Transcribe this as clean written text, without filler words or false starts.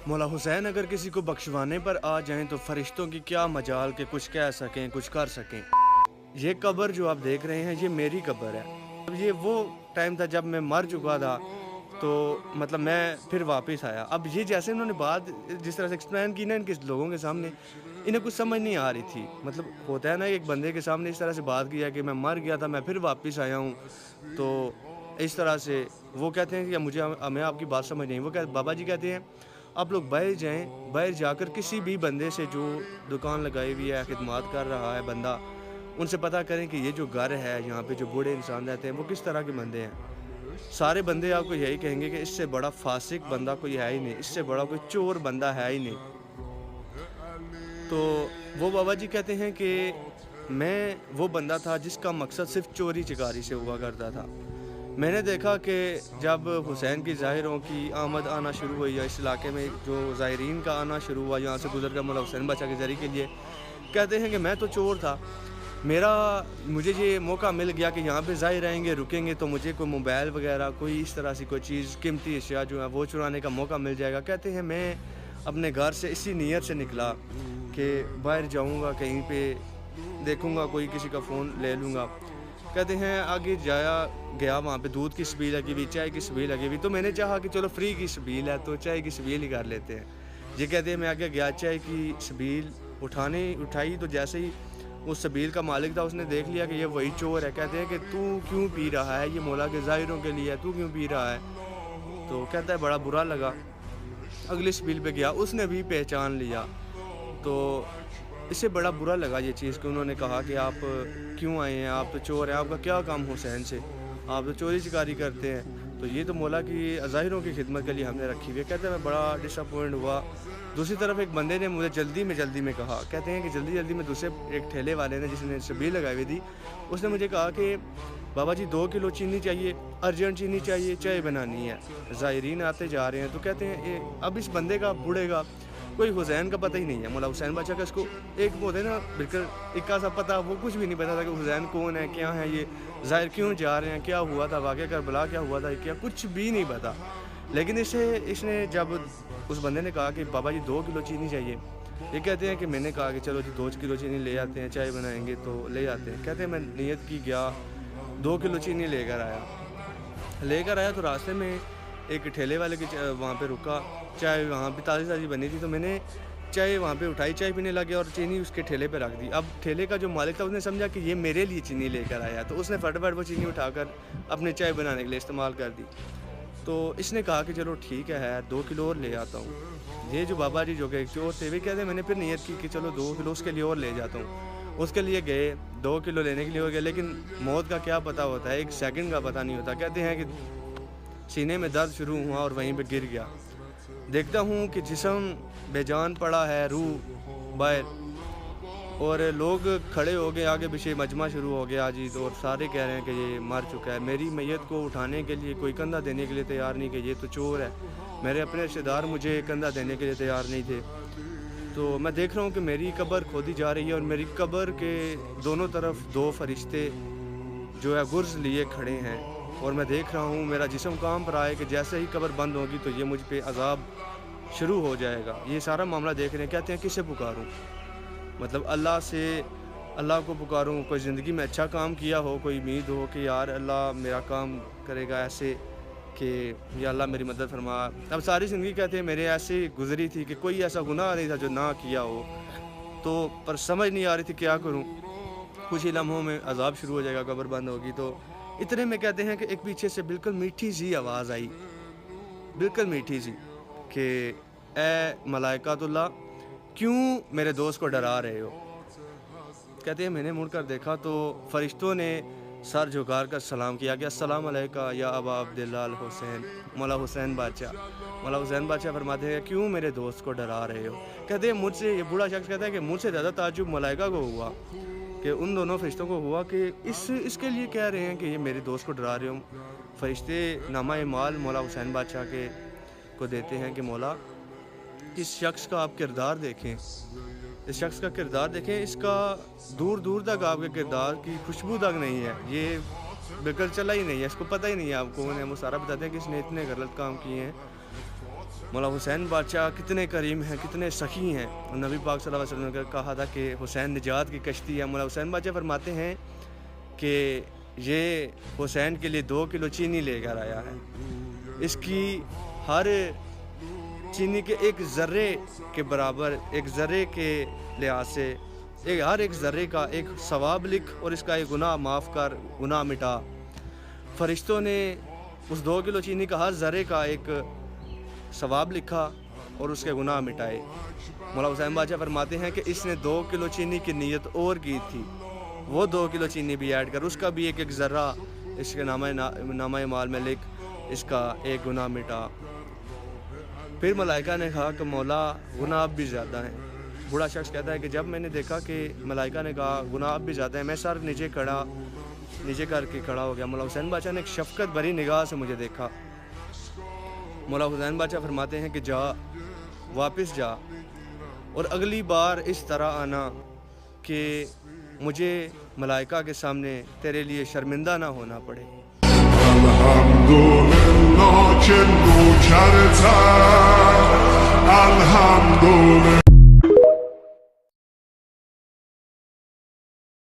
مولا حسین اگر کسی کو بخشوانے پر آ جائیں تو فرشتوں کی کیا مجال کہ کچھ کہہ سکیں کچھ کر سکیں۔ یہ قبر جو آپ دیکھ رہے ہیں یہ میری قبر ہے۔ اب یہ وہ ٹائم تھا جب میں مر چکا تھا، تو مطلب میں پھر واپس آیا۔ اب یہ جیسے انہوں نے بات جس طرح سے ایکسپلین کی نا ان کے لوگوں کے سامنے، انہیں کچھ سمجھ نہیں آ رہی تھی۔ مطلب ہوتا ہے نا ایک بندے کے سامنے اس طرح سے بات کیا کہ میں مر گیا تھا میں پھر واپس آیا ہوں، تو اس طرح سے وہ کہتے ہیں کہ ہمیں آپ کی بات سمجھ نہیں۔ وہ بابا جی کہتے ہیں آپ لوگ باہر جائیں، باہر جا کر کسی بھی بندے سے جو دکان لگائی ہوئی ہے خدمات کر رہا ہے بندہ، ان سے پتہ کریں کہ یہ جو گھر ہے یہاں پہ جو بوڑھے انسان رہتے ہیں وہ کس طرح کے بندے ہیں۔ سارے بندے آپ کو یہی کہیں گے کہ اس سے بڑا فاسق بندہ کوئی ہے ہی نہیں، اس سے بڑا کوئی چور بندہ ہے ہی نہیں۔ تو وہ بابا جی کہتے ہیں کہ میں وہ بندہ تھا جس کا مقصد صرف چوری چکاری سے ہوا کرتا تھا۔ میں نے دیکھا کہ جب حسین کی ظاہروں کی آمد آنا شروع ہوئی یا اس علاقے میں جو زائرین کا آنا شروع ہوا، یہاں سے گزر کر مولا حسین بادشاہ کے ذریعے کے لیے، کہتے ہیں کہ میں تو چور تھا، مجھے یہ موقع مل گیا کہ یہاں پہ ظاہر آئیں گے رکیں گے تو مجھے کوئی موبائل وغیرہ کوئی اس طرح سے کوئی چیز قیمتی اشیاء جو ہے وہ چرانے کا موقع مل جائے گا۔ کہتے ہیں میں اپنے گھر سے اسی نیت سے نکلا کہ باہر جاؤں گا کہیں پہ دیکھوں گا کوئی کسی کا فون لے لوں گا۔ کہتے ہیں آگے گیا وہاں پہ دودھ کی سبیل لگی ہوئی، چائے کی سبیل لگی ہوئی، تو میں نے چاہا کہ چلو فری کی سبیل ہے تو چائے کی سبیل ہی کر لیتے ہیں۔ یہ کہتے ہیں میں آگے گیا چائے کی سبیل اٹھائی تو جیسے ہی اس سبیل کا مالک تھا اس نے دیکھ لیا کہ یہ وہی چور ہے۔ کہتے ہیں کہ تو کیوں پی رہا ہے، یہ مولا کے ظاہروں کے لیے ہے، تو کیوں پی رہا ہے؟ تو کہتا ہے بڑا برا لگا۔ اگلی سبیل پہ گیا، اس نے بھی پہچان لیا، تو اسے بڑا برا لگا یہ چیز کہ انہوں نے کہا کہ آپ کیوں آئے ہیں، آپ تو چور ہیں، آپ کا کیا کام حسین سے، آپ تو چوری چکاری کرتے ہیں، تو یہ تو مولا کی ظاہروں کی خدمت کے لیے ہم نے رکھی ہوئی ہے۔ کہتے ہیں میں بڑا ڈس اپوائنٹ ہوا۔ دوسری طرف ایک بندے نے مجھے جلدی میں کہا، کہتے ہیں کہ جلدی میں دوسرے ایک ٹھیلے والے نے جس نے سبیل لگائی ہوئی تھی اس نے مجھے کہا کہ بابا جی 2 کلو چینی چاہیے، ارجنٹ چینی چاہیے، چائے بنانی ہے، زائرین آتے جا رہے ہیں۔ تو کہتے ہیں اب اس بندے کا بوڑھے کا کوئی حسین کا پتہ ہی نہیں ہے، مولا حسین بادشاہ کا اس کو ایک ہوتا ہے نا بالکل اکا سا پتہ، وہ کچھ بھی نہیں پتا تھا کہ حسین کون ہے، کیا ہے، یہ ظاہر کیوں جا رہے ہیں، کیا ہوا تھا، واقعہ کربلا کیا ہوا تھا، کیا کچھ بھی نہیں پتا۔ لیکن اس نے جب اس بندے نے کہا کہ بابا جی 2 کلو چینی چاہیے، یہ کہتے ہیں کہ میں نے کہا کہ چلو جی 2 کلو چینی لے آتے ہیں، چائے بنائیں گے تو لے آتے ہیں۔ کہتے ہیں میں نیت کی گیا 2 کلو چینی لے کر آیا تو راستے میں ایک ٹھیلے والے کی وہاں پہ رکا، چائے وہاں پہ تازی بنی تھی، تو میں نے چائے وہاں پہ اٹھائی، چائے پینے لگے اور چینی اس کے ٹھیلے پہ رکھ دی۔ اب ٹھیلے کا جو مالک تھا اس نے سمجھا کہ یہ میرے لیے چینی لے کر آیا، تو اس نے فٹافٹ وہ چینی اٹھا کر اپنے چائے بنانے کے لیے استعمال کر دی۔ تو اس نے کہا کہ چلو ٹھیک ہے 2 کلو اور لے آتا ہوں۔ یہ جو بابا جی جو کہ ایک چور تھے وہ کہتے ہیں میں نے پھر نیت کی کہ چلو 2 کلو اس کے لیے اور لے جاتا ہوں۔ اس کے لیے گئے 2 کلو لینے کے لیے ہو گئے، لیکن موت کا کیا پتہ ہوتا ہے، 1 سیکنڈ کا پتہ نہیں ہوتا۔ کہتے ہیں کہ سینے میں درد شروع ہوا اور وہیں پہ گر گیا۔ دیکھتا ہوں کہ جسم بے جان پڑا ہے، روح باہر، اور لوگ کھڑے ہو گئے، آگے پیچھے مجمع شروع ہو گیا جی، اور سارے کہہ رہے ہیں کہ یہ مر چکا ہے۔ میری میت کو اٹھانے کے لیے کوئی کندھا دینے کے لیے تیار نہیں کہ یہ تو چور ہے۔ میرے اپنے رشتہ دار مجھے کندھا دینے کے لیے تیار نہیں تھے۔ تو میں دیکھ رہا ہوں کہ میری قبر کھودی جا رہی ہے اور میری قبر کے دونوں طرف 2 فرشتے جو ہے گرز لیے کھڑے ہیں، اور میں دیکھ رہا ہوں میرا جسم کام پر آئے کہ جیسے ہی قبر بند ہوگی تو یہ مجھ پہ عذاب شروع ہو جائے گا۔ یہ سارا معاملہ دیکھ رہے ہیں۔ کہتے ہیں کسے پکاروں، مطلب اللہ کو پکاروں، کوئی زندگی میں اچھا کام کیا ہو، کوئی امید ہو کہ یار اللہ میرا کام کرے گا ایسے کہ یا اللہ میری مدد فرما۔ اب ساری زندگی کہتے ہیں میرے ایسے گزری تھی کہ کوئی ایسا گناہ نہیں تھا جو نہ کیا ہو، تو پر سمجھ نہیں آ رہی تھی کیا کروں۔ کچھ ہی لمحوں میں عذاب شروع ہو جائے گا، قبر بند ہوگی۔ تو اتنے میں کہتے ہیں کہ ایک پیچھے سے بالکل میٹھی سی آواز آئی، بالکل میٹھی سی، کہ اے ملائکۃ اللہ کیوں میرے دوست کو ڈرا رہے ہو۔ کہتے ہیں میں نے مڑ کر دیکھا تو فرشتوں نے سر جھکا کر سلام کیا کہ السلام علیکہ یا ابا عبداللہ الحسین، مولا حسین بادشاہ۔ مولا حسین بادشاہ فرماتے ہیں کیوں میرے دوست کو ڈرا رہے ہو۔ کہتے ہیں مجھ سے، یہ بوڑھا شخص کہتا ہے کہ مجھ سے زیادہ تعجب ملائکہ کو ہوا، کہ ان دونوں فرشتوں کو ہوا کہ اس کے لیے کہہ رہے ہیں کہ یہ میرے دوست کو ڈرا رہے ہوں۔ فرشتے نامہ اعمال مولا حسین بادشاہ کے کو دیتے ہیں کہ مولا اس شخص کا آپ کردار دیکھیں، اس شخص کا کردار دیکھیں، اس کا دور دور تک آپ کے کردار کی خوشبو تک نہیں ہے، یہ بالکل چلا ہی نہیں ہے، اس کو پتہ ہی نہیں ہے آپ کون ہے۔ وہ سارا بتاتے ہیں کہ اس نے اتنے غلط کام کیے ہیں۔ مولا حسین بادشاہ کتنے کریم ہیں، کتنے سخی ہیں. نبی پاک صلی اللہ علیہ وسلم نے کہا تھا کہ حسین نجات کی کشتی ہے. مولا حسین بادشاہ فرماتے ہیں کہ یہ حسین کے لیے 2 کلو چینی لے کر آیا ہے. اس کی ہر چینی کے ایک ذرے کے برابر، ایک ذرے کے لحاظ سے ہر ایک ذرے کا ایک ثواب لکھ اور اس کا ایک گناہ معاف کر، گناہ مٹا. فرشتوں نے اس 2 کلو چینی کا ہر ذرے کا ایک ثواب لکھا اور اس کے گناہ مٹائے. مولا حسین بادشاہ فرماتے ہیں کہ اس نے 2 کلو چینی کی نیت اور کی تھی، وہ 2 کلو چینی بھی ایڈ کر اس کا بھی ایک ذرہ اس کے نامہ مال میں لکھ اس کا ایک گناہ مٹا. پھر ملائکہ نے کہا کہ مولا گناہ اب بھی زیادہ ہیں. بوڑھا شخص کہتا ہے کہ جب میں نے دیکھا کہ ملائکہ نے کہا گناہ اب بھی زیادہ ہیں، میں سر نیچے کر کے کھڑا ہو گیا. مولا حسین بادشاہ نے ایک شفقت بھری نگاہ سے مجھے دیکھا. مولا حسین بادشاہ فرماتے ہیں کہ جا، واپس جا اور اگلی بار اس طرح آنا کہ مجھے ملائکہ کے سامنے تیرے لیے شرمندہ نہ ہونا پڑے. الحمدللہ که نوکرتم، الحمدللہ